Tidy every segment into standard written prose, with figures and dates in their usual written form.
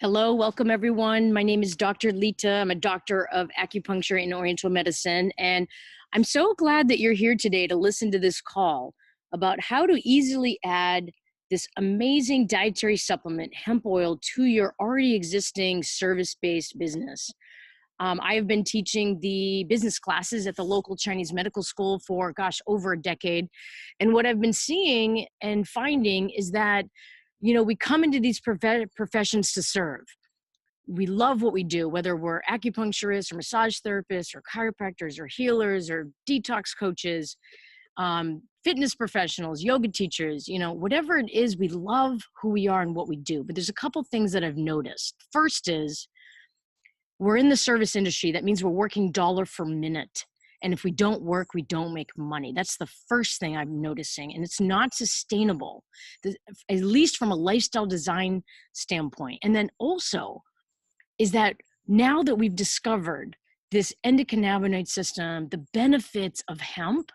Hello, welcome everyone. My name is Dr. LeTa. I'm a doctor of acupuncture and oriental medicine, and I'm so glad that you're here today to listen to this call about how to easily add this amazing dietary supplement, hemp oil, to your already existing service-based business. I have been teaching the business classes at the local Chinese medical school for, over a decade. And what I've been seeing and finding is that, we come into these professions to serve. We love what we do, whether we're acupuncturists or massage therapists or chiropractors or healers or detox coaches, fitness professionals, yoga teachers, whatever it is, we love who we are and what we do. But there's a couple things that I've noticed. First is, we're in the service industry. That means we're working dollar for minute. And if we don't work, we don't make money. That's the first thing I'm noticing. And it's not sustainable, at least from a lifestyle design standpoint. And then also is that now that we've discovered this endocannabinoid system, the benefits of hemp,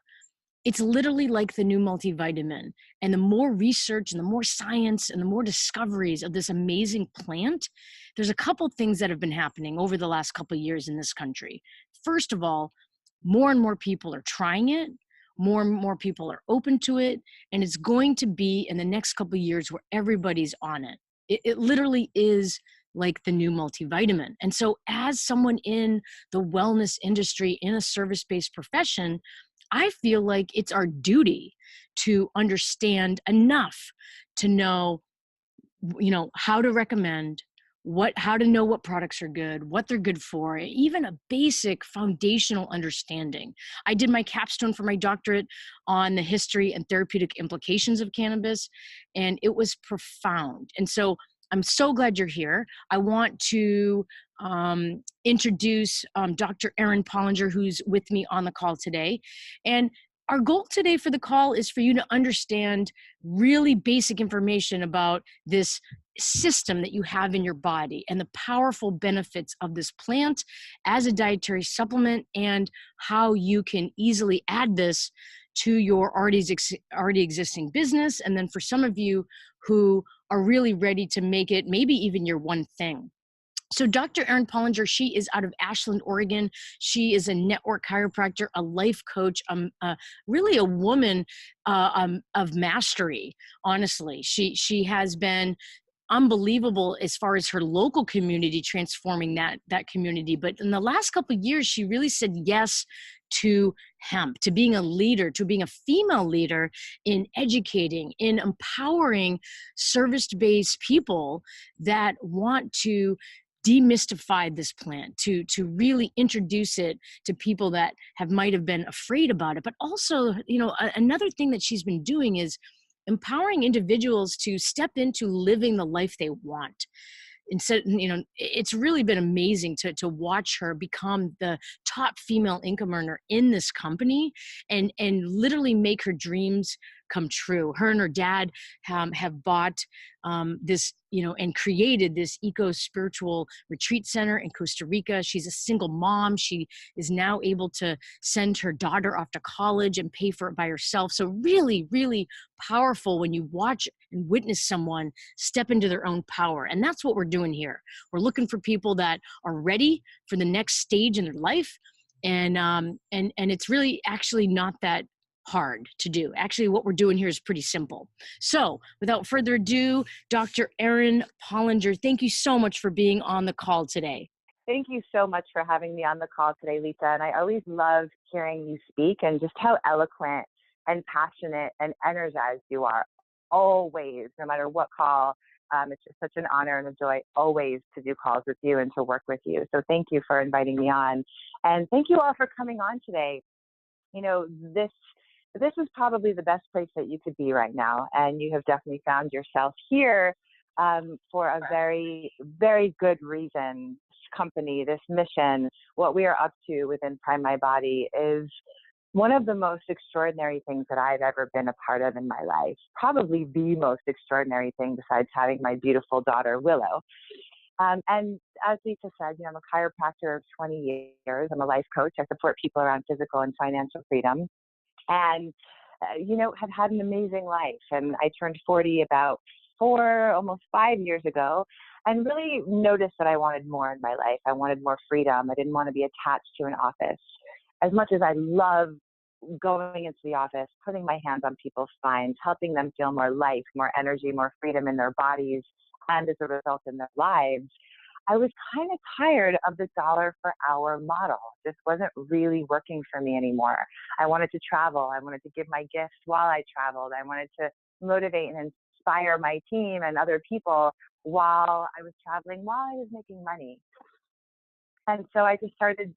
it's literally like the new multivitamin. And the more research and the more science and the more discoveries of this amazing plant, there's a couple things that have been happening over the last couple of years in this country. First of all, more and more people are trying it. More and more people are open to it. And it's going to be in the next couple of years where everybody's on it. It literally is like the new multivitamin. And so as someone in the wellness industry, in a service-based profession, I feel like it's our duty to understand enough to know, how to recommend, how to know what products are good, what they're good for, even a basic foundational understanding. I did my capstone for my doctorate on the history and therapeutic implications of cannabis, and it was profound. And so I'm so glad you're here. I want to introduce Dr. Erin Pollinger, who's with me on the call today. And our goal today for the call is for you to understand really basic information about this system that you have in your body and the powerful benefits of this plant as a dietary supplement and how you can easily add this to your already existing business. And then for some of you who are really ready to make it maybe even your one thing. So Dr. Erin Pollinger, she is out of Ashland, Oregon. She is a network chiropractor, a life coach, really a woman of mastery, honestly. She has been unbelievable as far as her local community, transforming that community. But in the last couple of years, she really said yes to hemp, to being a leader, to being a female leader in educating, in empowering service-based people that want to demystify this plant, to really introduce it to people that might have been afraid about it. But also, another thing that she's been doing is empowering individuals to step into living the life they want. Instead, it's really been amazing to watch her become the top female income earner in this company and literally make her dreams come true. Her and her dad have bought this, and created this eco-spiritual retreat center in Costa Rica. She's a single mom. She is now able to send her daughter off to college and pay for it by herself. So really, really powerful when you watch and witness someone step into their own power. And that's what we're doing here. We're looking for people that are ready for the next stage in their life. And it's really actually not that hard to do. Actually, what we're doing here is pretty simple. So without further ado, Dr. Erin Pollinger, thank you so much for being on the call today. Thank you so much for having me on the call today, LeTa. And I always love hearing you speak and just how eloquent and passionate and energized you are. Always, no matter what call. It's just such an honor and a joy always to do calls with you and to work with you. So thank you for inviting me on. And thank you all for coming on today. This is probably the best place that you could be right now. And you have definitely found yourself here for a very, very good reason. This company, this mission, what we are up to within Prime My Body is one of the most extraordinary things that I've ever been a part of in my life. Probably the most extraordinary thing besides having my beautiful daughter, Willow. And as LeTa said, I'm a chiropractor of 20 years. I'm a life coach. I support people around physical and financial freedom. And, have had an amazing life. And I turned 40 about almost 5 years ago, and really noticed that I wanted more in my life. I wanted more freedom. I didn't want to be attached to an office. As much as I love going into the office, putting my hands on people's spines, helping them feel more life, more energy, more freedom in their bodies, and as a result in their lives, I was kind of tired of the dollar per hour model. This wasn't really working for me anymore. I wanted to travel. I wanted to give my gifts while I traveled. I wanted to motivate and inspire my team and other people while I was traveling, while I was making money. And so I just started,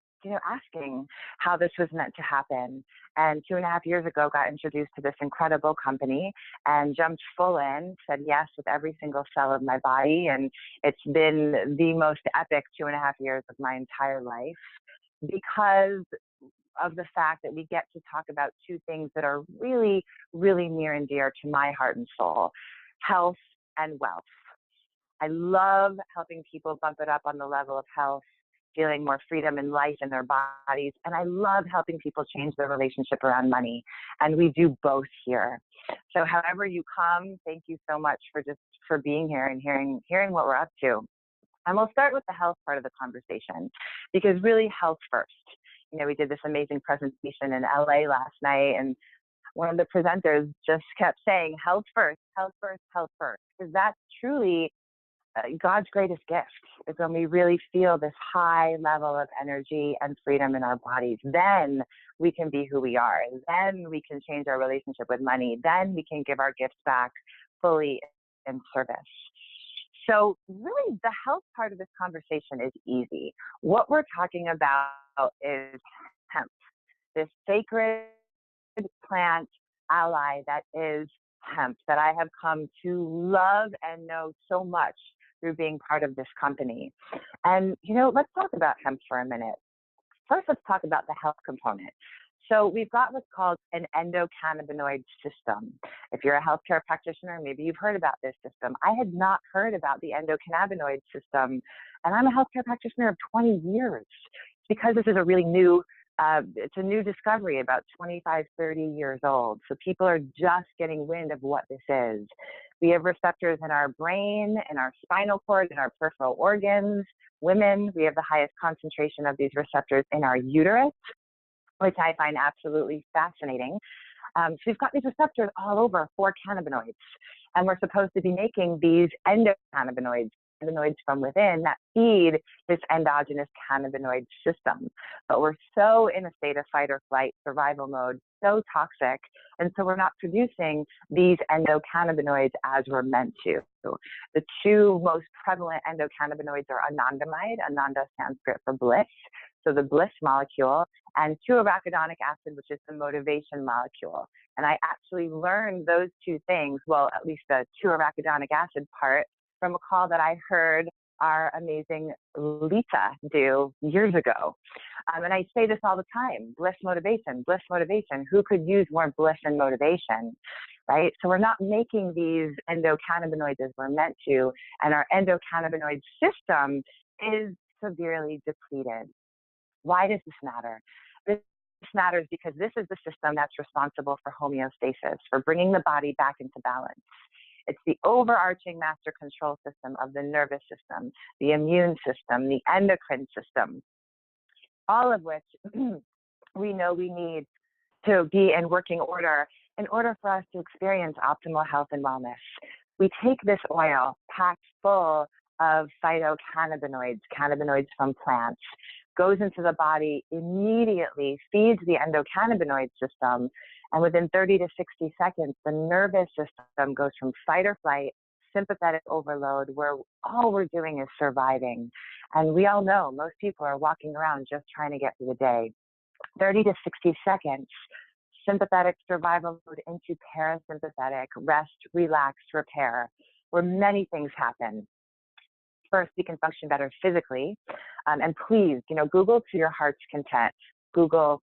asking how this was meant to happen. And 2.5 years ago, got introduced to this incredible company and jumped full in, said yes with every single cell of my body. And it's been the most epic 2.5 years of my entire life because of the fact that we get to talk about two things that are really, really near and dear to my heart and soul: health and wealth. I love helping people bump it up on the level of health, feeling more freedom and life in their bodies. And I love helping people change their relationship around money. And we do both here. So however you come, thank you so much for being here and hearing what we're up to. And we'll start with the health part of the conversation, because really health first. We did this amazing presentation in LA last night, and one of the presenters just kept saying, health first, health first, health first, because that's truly God's greatest gift, is when we really feel this high level of energy and freedom in our bodies. Then we can be who we are. Then we can change our relationship with money. Then we can give our gifts back fully in service. So really, the health part of this conversation is easy. What we're talking about is hemp, this sacred plant ally that is hemp, that I have come to love and know so much through being part of this company. And, let's talk about hemp for a minute. First, let's talk about the health component. So we've got what's called an endocannabinoid system. If you're a healthcare practitioner, maybe you've heard about this system. I had not heard about the endocannabinoid system, and I'm a healthcare practitioner of 20 years. It's because this is a really new it's a new discovery, about 25, 30 years old. So people are just getting wind of what this is. We have receptors in our brain, in our spinal cord, in our peripheral organs. Women, we have the highest concentration of these receptors in our uterus, which I find absolutely fascinating. So we've got these receptors all over for cannabinoids, and we're supposed to be making these endocannabinoids from within that feed this endogenous cannabinoid system. But we're so in a state of fight or flight survival mode, so toxic, and so we're not producing these endocannabinoids as we're meant to. The two most prevalent endocannabinoids are anandamide. Ananda, Sanskrit for bliss, so the bliss molecule, and 2-arachidonic acid, which is the motivation molecule. And I actually learned those two things, well, at least the 2-arachidonic acid part, from a call that I heard our amazing LeTa do years ago. And I say this all the time: bliss, motivation, bliss, motivation. Who could use more bliss and motivation, right? So we're not making these endocannabinoids as we're meant to, and our endocannabinoid system is severely depleted. Why does this matter? This matters because this is the system that's responsible for homeostasis, for bringing the body back into balance. It's the overarching master control system of the nervous system, the immune system, the endocrine system, all of which we know we need to be in working order in order for us to experience optimal health and wellness. We take this oil packed full of phytocannabinoids, cannabinoids from plants, goes into the body, immediately feeds the endocannabinoid system, and within 30 to 60 seconds, the nervous system goes from fight or flight, sympathetic overload, where all we're doing is surviving. And we all know most people are walking around just trying to get through the day. 30 to 60 seconds, sympathetic survival mode into parasympathetic, rest, relax, repair, where many things happen. First, we can function better physically. And please, Google to your heart's content. Google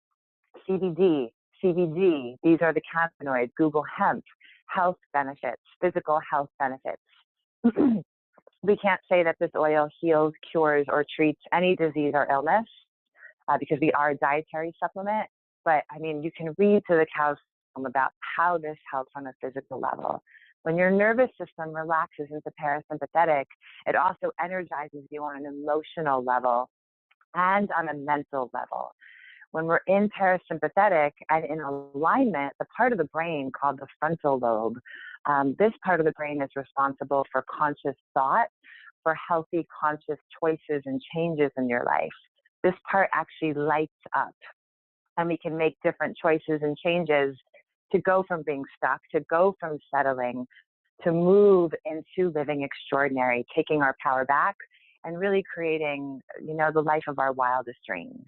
CBD, CBG, these are the cannabinoids. Google hemp, health benefits, physical health benefits. We can't say that this oil heals, cures, or treats any disease or illness because we are a dietary supplement. But you can read to the cows home about how this helps on a physical level. When your nervous system relaxes into parasympathetic, it also energizes you on an emotional level and on a mental level. When we're in parasympathetic and in alignment, the part of the brain called the frontal lobe, this part of the brain is responsible for conscious thought, for healthy conscious choices and changes in your life. This part actually lights up, and we can make different choices and changes to go from being stuck, to go from settling, to move into living extraordinary, taking our power back and really creating, the life of our wildest dreams,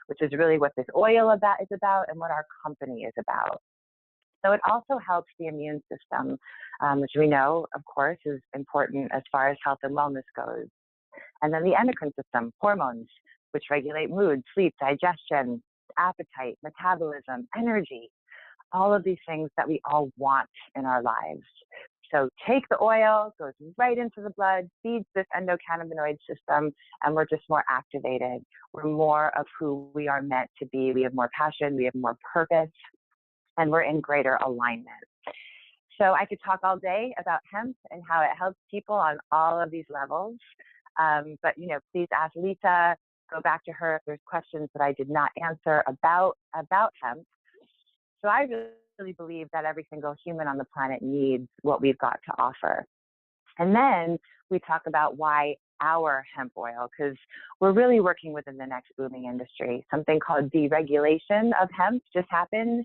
which is really what this oil is about and what our company is about. So it also helps the immune system, which we know, of course, is important as far as health and wellness goes. And then the endocrine system, hormones, which regulate mood, sleep, digestion, appetite, metabolism, energy, all of these things that we all want in our lives. So take the oil, goes right into the blood, feeds this endocannabinoid system, and we're just more activated. We're more of who we are meant to be. We have more passion, we have more purpose, and we're in greater alignment. So I could talk all day about hemp and how it helps people on all of these levels. But please ask LeTa, go back to her if there's questions that I did not answer about hemp. So I really believe that every single human on the planet needs what we've got to offer. And then we talk about why our hemp oil, because we're really working within the next booming industry. Something called deregulation of hemp just happened.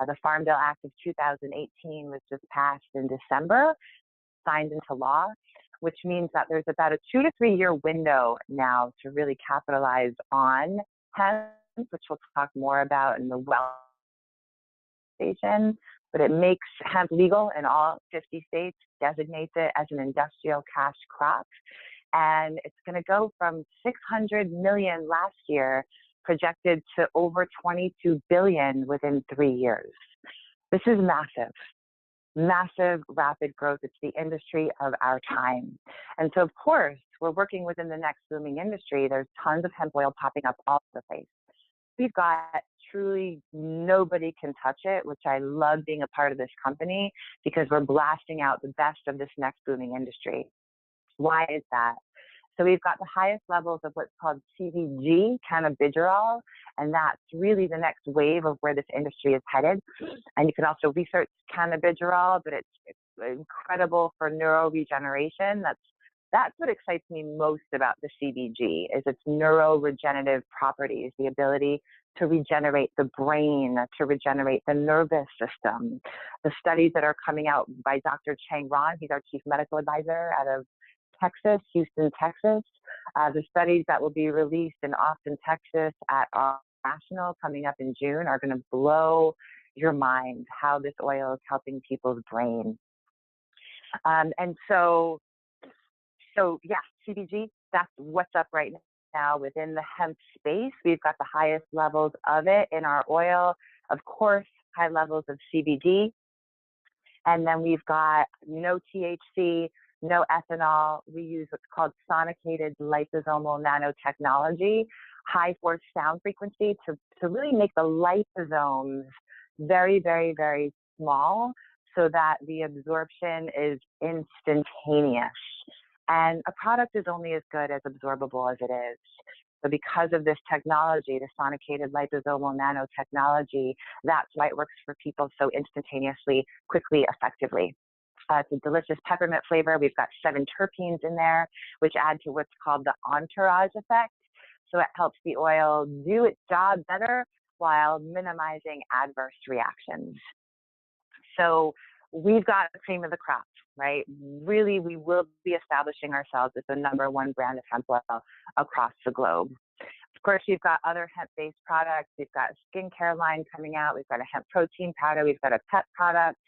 The Farm Bill Act of 2018 was just passed in December, signed into law, which means that there's about a 2 to 3 year window now to really capitalize on hemp, which we'll talk more about in the but it makes hemp legal in all 50 states, designates it as an industrial cash crop. And it's going to go from 600 million last year, projected to over 22 billion within 3 years. This is massive, massive, rapid growth. It's the industry of our time. And so, of course, we're working within the next booming industry. There's tons of hemp oil popping up all over the place. We've got truly nobody can touch it, which I love being a part of this company because we're blasting out the best of this next booming industry. Why is that? So we've got the highest levels of what's called CBG, cannabidiol, and that's really the next wave of where this industry is headed. And you can also research cannabidiol, but it's incredible for neuroregeneration. That's what excites me most about the CBG is its neuroregenerative properties, the ability to regenerate the brain, to regenerate the nervous system. The studies that are coming out by Dr. Chang Ron, he's our chief medical advisor out of Texas, Houston, Texas. The studies that will be released in Austin, Texas at our National coming up in June are going to blow your mind how this oil is helping people's brain. CBG, that's what's up right now within the hemp space. We've got the highest levels of it in our oil, of course, high levels of CBD. And then we've got no THC, no ethanol. We use what's called sonicated liposomal nanotechnology, high force sound frequency to really make the liposomes very, very, very small so that the absorption is instantaneous. And a product is only as good as absorbable as it is. So because of this technology, the sonicated liposomal nanotechnology, that's why it works for people so instantaneously, quickly, effectively. It's a delicious peppermint flavor. We've got 7 terpenes in there, which add to what's called the entourage effect. So it helps the oil do its job better while minimizing adverse reactions. So we've got the cream of the crop, right? Really, we will be establishing ourselves as the #1 brand of hemp oil across the globe. Of course, we've got other hemp-based products. We've got a skincare line coming out. We've got a hemp protein powder. We've got a pet product.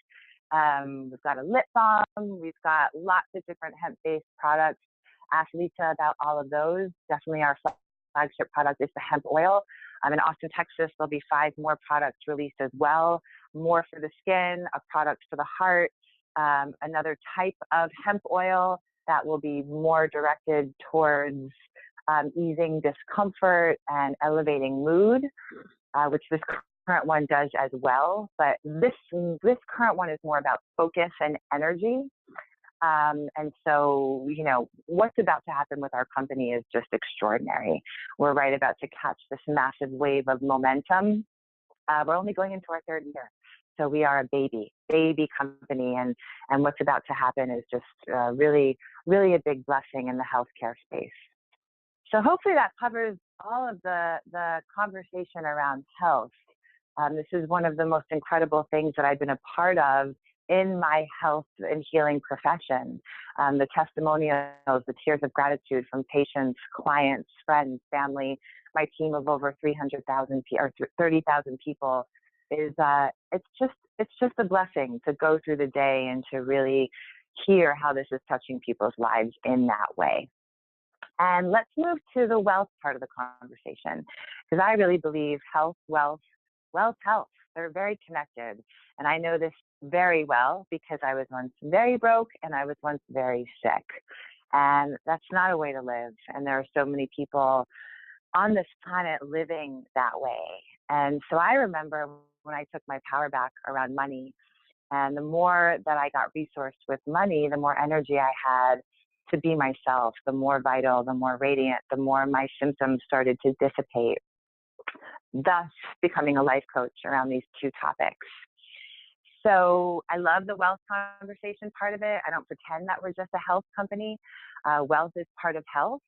We've got a lip balm. We've got lots of different hemp-based products. Ask LeTa about all of those. Definitely our flagship product is the hemp oil. In Austin, Texas, there'll be 5 more products released as well. More for the skin, a product for the heart, another type of hemp oil that will be more directed towards easing discomfort and elevating mood, which this current one does as well, but this current one is more about focus and energy. And so, you know, what's about to happen with our company is just extraordinary. We're right about to catch this massive wave of momentum. We're only going into our third year. So we are a baby company, and what's about to happen is just really, really a big blessing in the healthcare space. So hopefully that covers all of the conversation around health. This is one of the most incredible things that I've been a part of in my health and healing profession. The testimonials, the tears of gratitude from patients, clients, friends, family, my team of over 300,000 or 30,000 people is it's just a blessing to go through the day and to really hear how this is touching people's lives in that way. And let's move to the wealth part of the conversation, because I really believe health, wealth, health, they're very connected. And I know this very well because I was once very broke and I was once very sick. And that's not a way to live. And there are so many people on this planet living that way. And so I remember when I took my power back around money, and the more that I got resourced with money, the more energy I had to be myself, the more vital, the more radiant, the more my symptoms started to dissipate, thus becoming a life coach around these two topics. So I love the wealth conversation part of it. I don't pretend that we're just a health company. Wealth is part of health.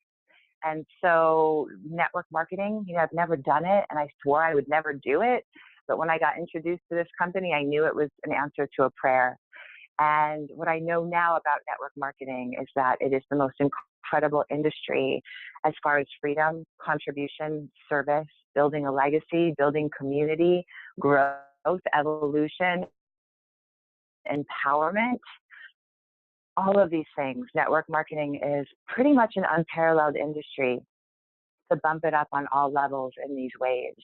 And so network marketing, you know, I've never done it and I swore I would never do it. But when I got introduced to this company, I knew it was an answer to a prayer. And what I know now about network marketing is that it is the most incredible industry as far as freedom, contribution, service, building a legacy, building community, growth, evolution, empowerment. All of these things, network marketing is pretty much an unparalleled industry to bump it up on all levels in these ways.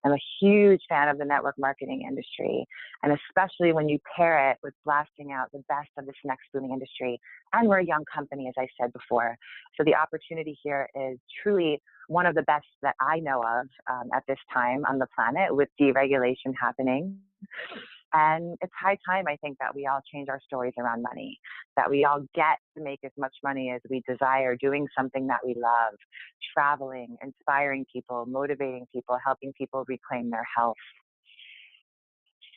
I'm a huge fan of the network marketing industry, and especially when you pair it with blasting out the best of this next booming industry. And we're a young company, as I said before. So the opportunity here is truly one of the best that I know of at this time on the planet, with deregulation happening. And it's high time, I think, that we all change our stories around money, that we all get to make as much money as we desire, doing something that we love, traveling, inspiring people, motivating people, helping people reclaim their health.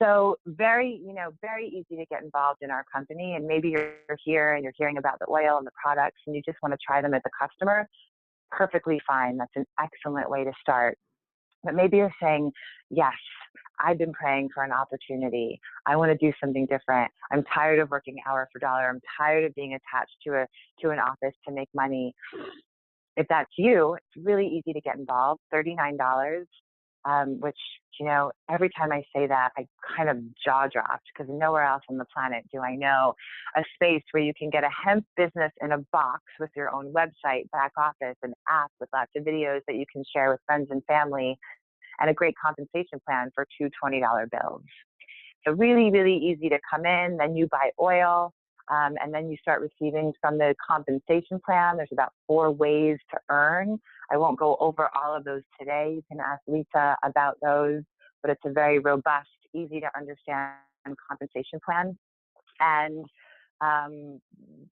So very easy to get involved in our company. And maybe you're here and you're hearing about the oil and the products and you just want to try them as a customer. Perfectly fine. That's an excellent way to start. But maybe you're saying, yes, I've been praying for an opportunity. I want to do something different. I'm tired of working hour for dollar. I'm tired of being attached to an office to make money. If that's you, it's really easy to get involved. $39, which, you know, every time I say that, I kind of jaw dropped, because nowhere else on the planet do I know a space where you can get a hemp business in a box with your own website, back office, an app with lots of videos that you can share with friends and family, and a great compensation plan for two $20 bills. So really, really easy to come in. Then you buy oil, and then you start receiving from the compensation plan. There's about 4 ways to earn. I won't go over all of those today. You can ask LeTa about those, but it's a very robust, easy to understand compensation plan. And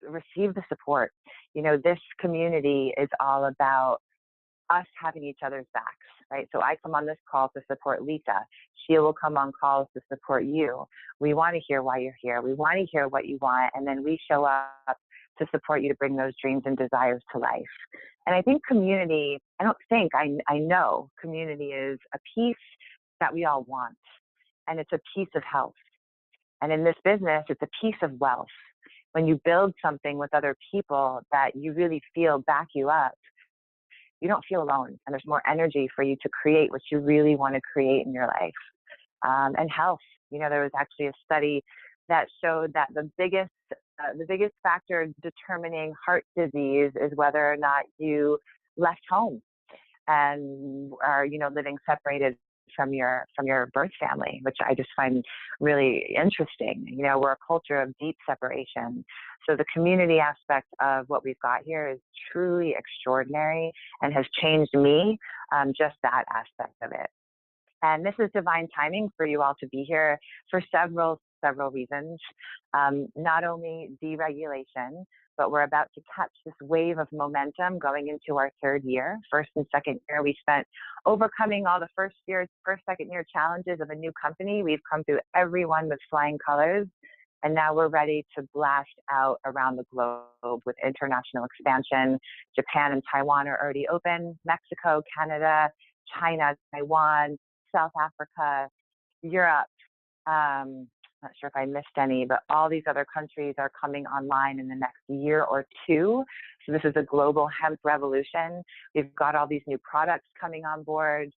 receive the support. You know, this community is all about us having each other's backs, right? So I come on this call to support LeTa. She will come on calls to support you. We want to hear why you're here. We want to hear what you want. And then we show up to support you to bring those dreams and desires to life. And I think community, I know community is a piece that we all want. And it's a piece of health. And in this business, it's a piece of wealth. When you build something with other people that you really feel back you up, you don't feel alone, and there's more energy for you to create what you really want to create in your life. And health, you know, there was actually a study that showed that the biggest factor determining heart disease is whether or not you left home and are, you know, living separated from your birth family, which I just find really interesting. You know, we're a culture of deep separation. So the community aspect of what we've got here is truly extraordinary and has changed me, just that aspect of it. And this is divine timing for you all to be here for several reasons. Not only deregulation, but we're about to catch this wave of momentum going into our third year. First and second year, we spent overcoming all the second year challenges of a new company. We've come through every one with flying colors. And now we're ready to blast out around the globe with international expansion. Japan and Taiwan are already open. Mexico, Canada, China, Taiwan, South Africa, Europe. Not sure if I missed any, but all these other countries are coming online in the next year or two. So this is a global hemp revolution. We've got all these new products coming on board.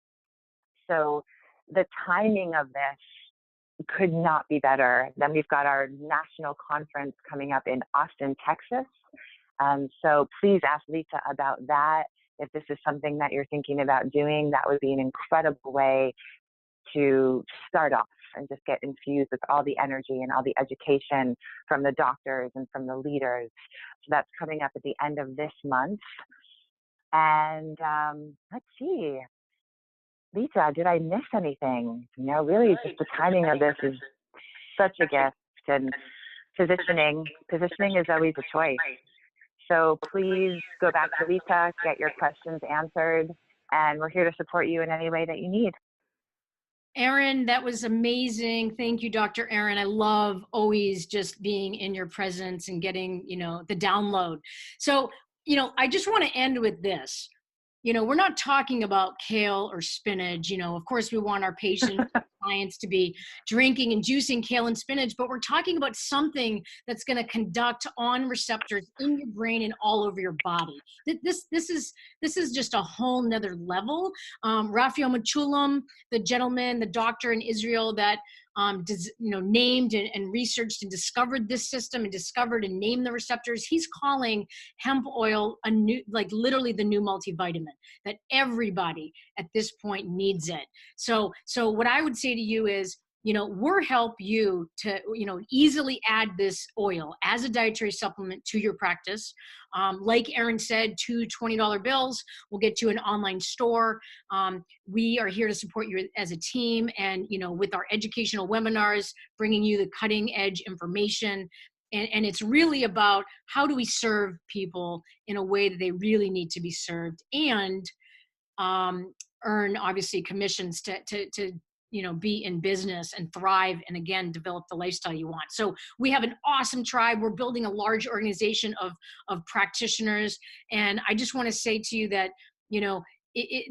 So the timing of this could not be better. Then we've got our national conference coming up in Austin, Texas. So please ask LeTa about that. If this is something that you're thinking about doing, that would be an incredible way to start off and just get infused with all the energy and all the education from the doctors and from the leaders. So that's coming up at the end of this month. And let's see, LeTa, did I miss anything? You know, really just the timing of this is such a gift, and positioning is always a choice. So please go back to LeTa, get your questions answered, and we're here to support you in any way that you need. Erin, that was amazing. Thank you, Dr. Erin. I love always just being in your presence and getting, the download. So, I just want to end with this. We're not talking about kale or spinach. Of course, we want our patients, clients to be drinking and juicing kale and spinach, but we're talking about something that's going to conduct on receptors in your brain and all over your body. This is just a whole nother level. Raphael Mechoulam, the gentleman, the doctor in Israel that named and researched and discovered this system and discovered and named the receptors. He's calling hemp oil literally the new multivitamin, that everybody at this point needs it. So what I would say to you is, we're help you to, easily add this oil as a dietary supplement to your practice. Like Erin said, two $20 bills will get you an online store. We are here to support you as a team, and, with our educational webinars, bringing you the cutting edge information. And it's really about how do we serve people in a way that they really need to be served, and earn obviously commissions to be in business and thrive, and again, develop the lifestyle you want. So we have an awesome tribe. We're building a large organization of practitioners. And I just want to say to you that,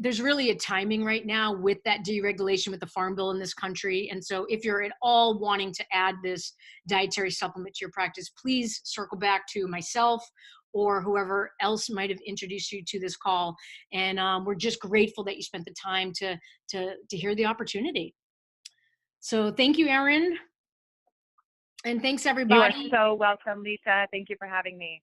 there's really a timing right now with that deregulation with the Farm Bill in this country. And so if you're at all wanting to add this dietary supplement to your practice, please circle back to myself or whoever else might have introduced you to this call. And we're just grateful that you spent the time to hear the opportunity. So thank you, Erin. And thanks, everybody. You are so welcome, LeTa. Thank you for having me.